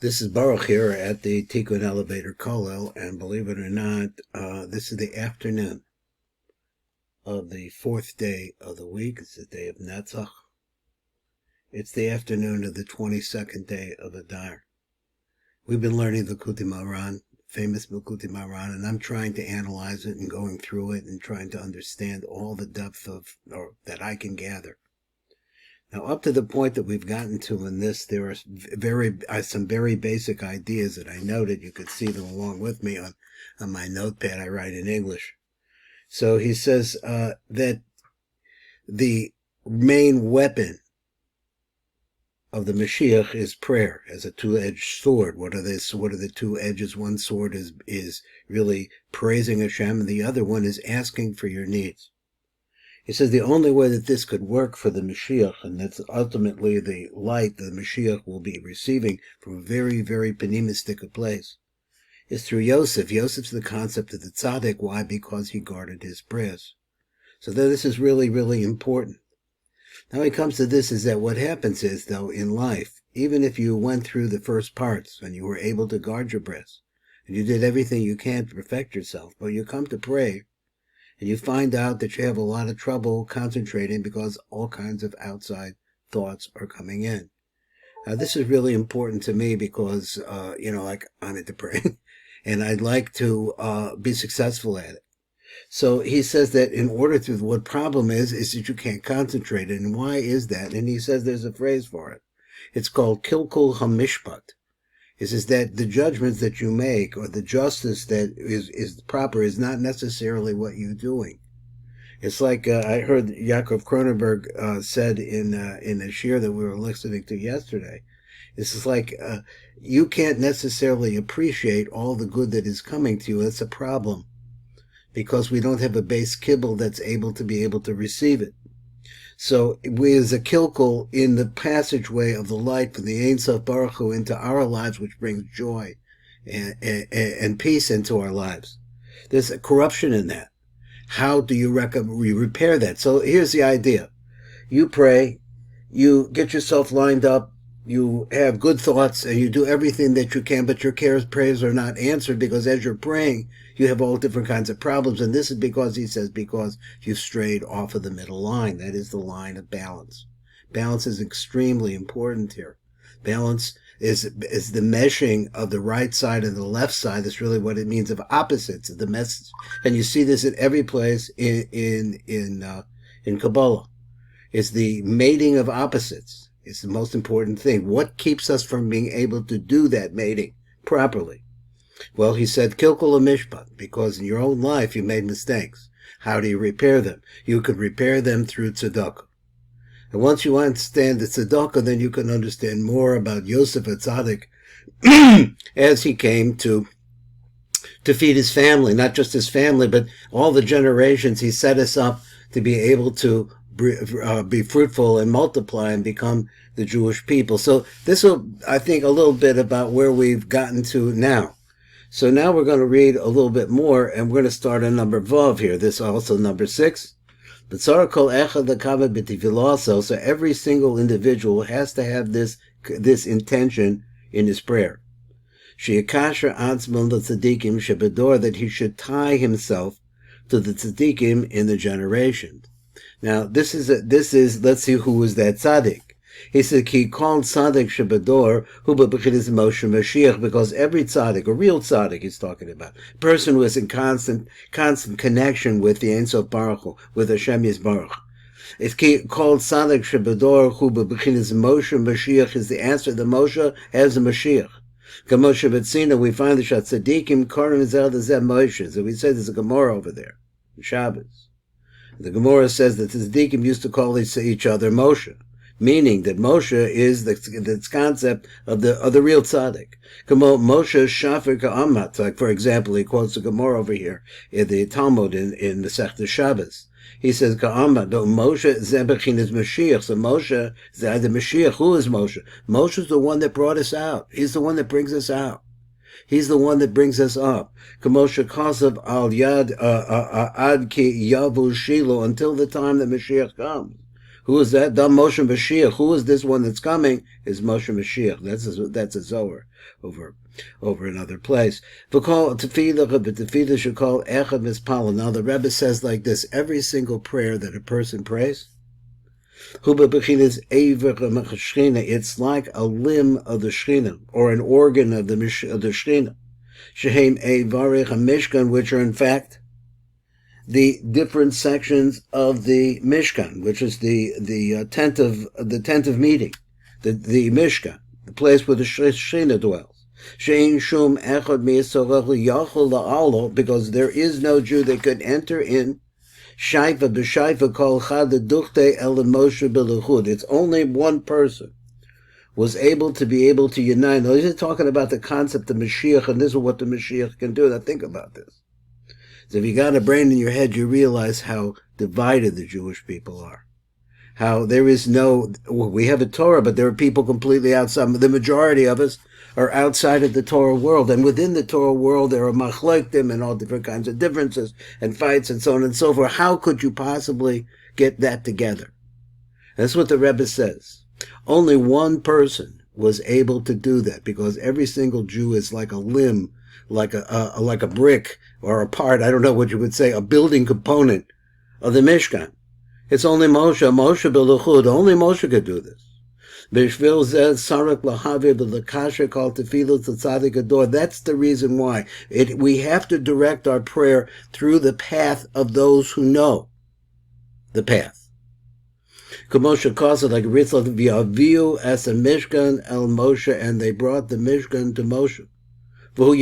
This is Baruch here at the Tikkun Elevator Kollel, and believe it or not, this is the afternoon of the fourth day of the week. It's the day of Netzach. It's the afternoon of the 22nd day of Adar. We've been learning the Likutei Maharan, famous Likutei Maharan, and I'm trying to analyze it and going through it and trying to understand all the depth of, or that I can gather. Now, up to the point that we've gotten to in this, there are some very basic ideas that I noted. You could see them along with me on my notepad I write in English. So he says that the main weapon of the Mashiach is prayer as a two-edged sword. What are the two edges? One sword is really praising Hashem, and the other one is asking for your needs. He says the only way that this could work for the Mashiach, and that's ultimately the light that the Mashiach will be receiving from a very, very penimistic place, is through Yosef. Yosef's the concept of the tzaddik. Why? Because he guarded his prayers. So this is really, really important. Now he comes to this, is that what happens is, though, in life, even if you went through the first parts and you were able to guard your prayers, and you did everything you can to perfect yourself, but you come to pray, and you find out that you have a lot of trouble concentrating because all kinds of outside thoughts are coming in. Now, this is really important to me because, like I'm into praying, and I'd like to be successful at it. So he says that in order to, what problem is that you can't concentrate. And why is that? And he says there's a phrase for it. It's called kilkul hamishpat. It says that the judgments that you make, or the justice that is proper, is not necessarily what you're doing. It's like I heard Yaakov Cronenberg said in a shir that we were listening to yesterday. This is like you can't necessarily appreciate all the good that is coming to you. That's a problem, because we don't have a base kibble that's able to receive it. So we, as a kilkul in the passageway of the light from the Ein Sof Baruch Hu into our lives, which brings joy and peace into our lives. There's a corruption in that. How do you repair that? So here's the idea. You pray, you get yourself lined up, you have good thoughts, and you do everything that you can, but your prayers are not answered, because as you're praying, you have all different kinds of problems. And this is because, he says, because you've strayed off of the middle line. That is the line of balance. Balance is extremely important here. Balance is the meshing of the right side and the left side. That's really what it means, of opposites, of the message. And you see this at every place in Kabbalah. It's the mating of opposites. It's the most important thing. What keeps us from being able to do that mating properly? Well, he said, kilkul mishpat, because in your own life you made mistakes. How do you repair them? You could repair them through tzedakah. And once you understand the tzedakah, then you can understand more about Yosef HaTzadik as he came to feed his family, not just his family, but all the generations. He set us up to be able to be fruitful and multiply and become the Jewish people. So this will, I think, a little bit about where we've gotten to now. So now we're going to read a little bit more, and we're going to start on number Vav here. This is also number 6. So every single individual has to have this intention in his prayer. That he should tie himself to the tzaddikim in the generation. Now, this is, let's see who was that tzaddik. He said, he called tzaddik shebador, hu b'bechinas Moshe Mashiach, because every tzaddik, a real tzaddik he's talking about, a person who is in constant connection with the Ein Sof Baruch Hu, with Hashem Yisbarach. It's called tzaddik shebador, hu b'bechinas Moshe Mashiach, is the answer that Moshe has a Mashiach. Kamoshe Betzina, we find the tzaddikim korim zel dezeh Moshe. So we say there's a Gemara over there, Shabbos. The Gemara says that the tzaddikim used to call each other Moshe, meaning that Moshe is the concept of the real tzaddik. Moshe shafer ka'amat, like for example, he quotes the Gemara over here in the Talmud in Masechta Shabbos. He says ka'amat, Moshe zebechin is Mashiach. So Moshe is the Mashiach. Who is Moshe? Moshe is the one that brought us out. He's the one that brings us out. He's the one that brings us up. Kamosha Kasav al Yad Ad Ki Yavu Shiloh, until the time that Mashiach comes. Who is that? The Moshe Mashiach. Who is this one that's coming? Is Moshe Mashiach. That's a Zohar over another place. Tefillah should call Echad Mispala. Now the Rebbe says like this: every single prayer that a person prays, it's like a limb of the Shechina, or an organ of the Shechina. Shehem Evarech Mishkan, which are in fact the different sections of the Mishkan, which is the tent of meeting, the Mishkan, the place where the Shechina dwells. Shein Shum Echad Miyasorach Yachol La'alo, because there is no Jew that could enter in Shaifa b'Shaifa Kol Chad Duchte El Moshe B'Lechud. It's only one person was able to unite. Now, he's talking about the concept of Mashiach, and this is what the Mashiach can do. Now, think about this. So if you got a brain in your head, you realize how divided the Jewish people are. How there is we have a Torah, but there are people completely outside. The majority of us are outside of the Torah world. And within the Torah world, there are machlektim and all different kinds of differences and fights and so on and so forth. How could you possibly get that together? That's what the Rebbe says. Only one person was able to do that, because every single Jew is like a limb, like a brick or a part, I don't know what you would say, a building component of the Mishkan. It's only Moshe B'Lechud. Only Moshe could do this. That's the reason why. We have to direct our prayer through the path of those who know the path. Kamosha Kasa, like Ritzla V'Aviu as a Mishkan El Moshe, and they brought the Mishkan to Moshe. And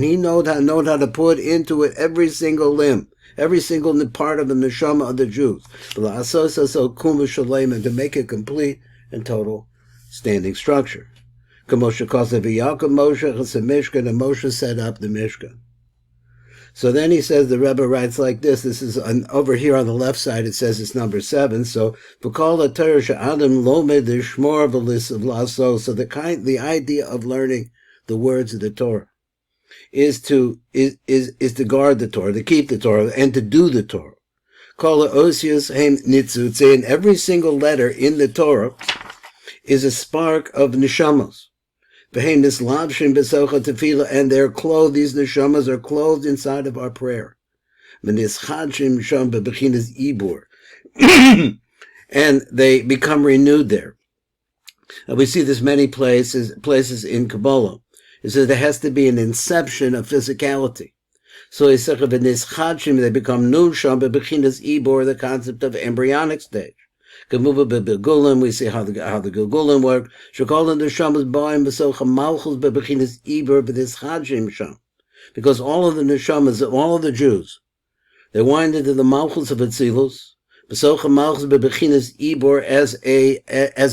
he knowed how to put into it every single limb, every single part of the neshama of the Jews, and to make it complete and total standing structure. Moshe set up the Mishkan. So then he says, the Rebbe writes like this. This is over here on the left side. It says it's number 7. So so the idea of learning the words of the Torah is to guard the Torah, to keep the Torah, and to do the Torah. And every single letter in the Torah is a spark of neshamos. And they're clothed, these neshamas are clothed inside of our prayer. And they become renewed there. And we see this many places in Kabbalah. It says there has to be an inception of physicality. So they become nusham bebechinas ibor, the concept of embryonic stage. We see how the Gilgulim work. Because all of the neshamas, all of the Jews, they wind into the malchus of Atzilus, as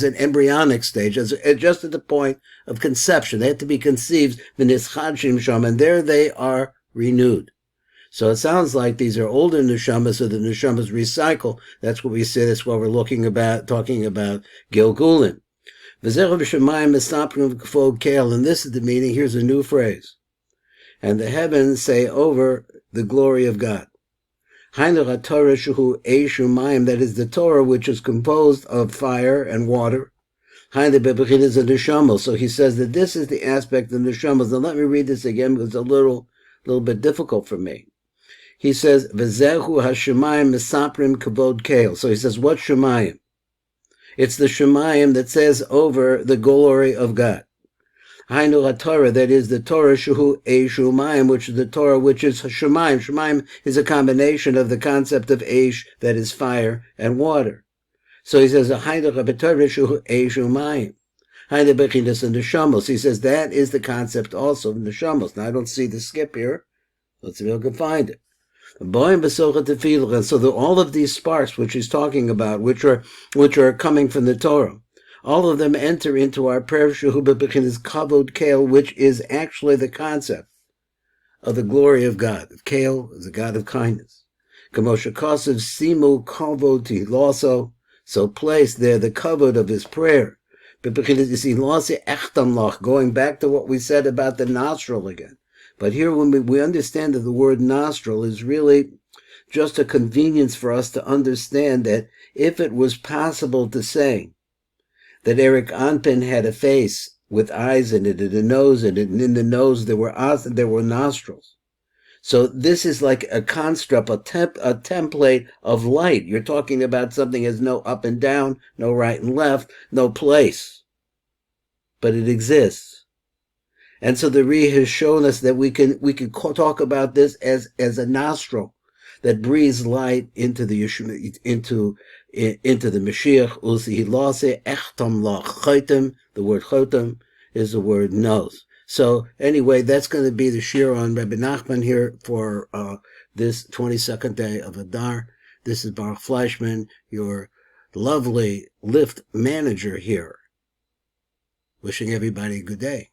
an embryonic stage, just at the point of conception. They have to be conceived, and there they are renewed. So it sounds like these are older neshamas, so the neshamas recycle. That's what we say. That's what we're talking about Gilgulim. And this is the meaning. Here's a new phrase. And the heavens say over the glory of God. That is the Torah, which is composed of fire and water. So he says that this is the aspect of the neshamas. Now let me read this again, because it's a little bit difficult for me. He says, V'zehu hashemayim misaprim kavod keil. So he says, what shemayim? It's the shemayim that says over the glory of God. Hainu HaTorah, that is the Torah, Shuhu Eshumayim, which is the Torah, which is Shemayim. Shemayim is a combination of the concept of Esh, that is fire, and water. So he says, Hainu HaTorah, Shuhu Eshumayim. Hainu Bechinas and Neshamos. He says that is the concept also of Neshamos. Now I don't see the skip here. Let's see if we can find it. And so all of these sparks which he's talking about, which are coming from the Torah, all of them enter into our prayer, which is actually the concept of the glory of God. Kael is the God of kindness. Also, so place there the kavod of his prayer. Going back to what we said about the nostril again. But here when we understand that the word nostril is really just a convenience for us to understand that if it was possible to say that Eric Anpin had a face with eyes in it and a nose in it, and in the nose there were nostrils. So this is like a construct, a template of light. You're talking about something that has no up and down, no right and left, no place. But it exists. And so the Ri has shown us that we can talk about this as a nostril that breathes light into the Mashiach. The word chotem is the word nose. So anyway, that's going to be the shir on Rebbe Nachman here for this 22nd day of Adar. This is Baruch Fleischman, your lovely lift manager here. Wishing everybody a good day.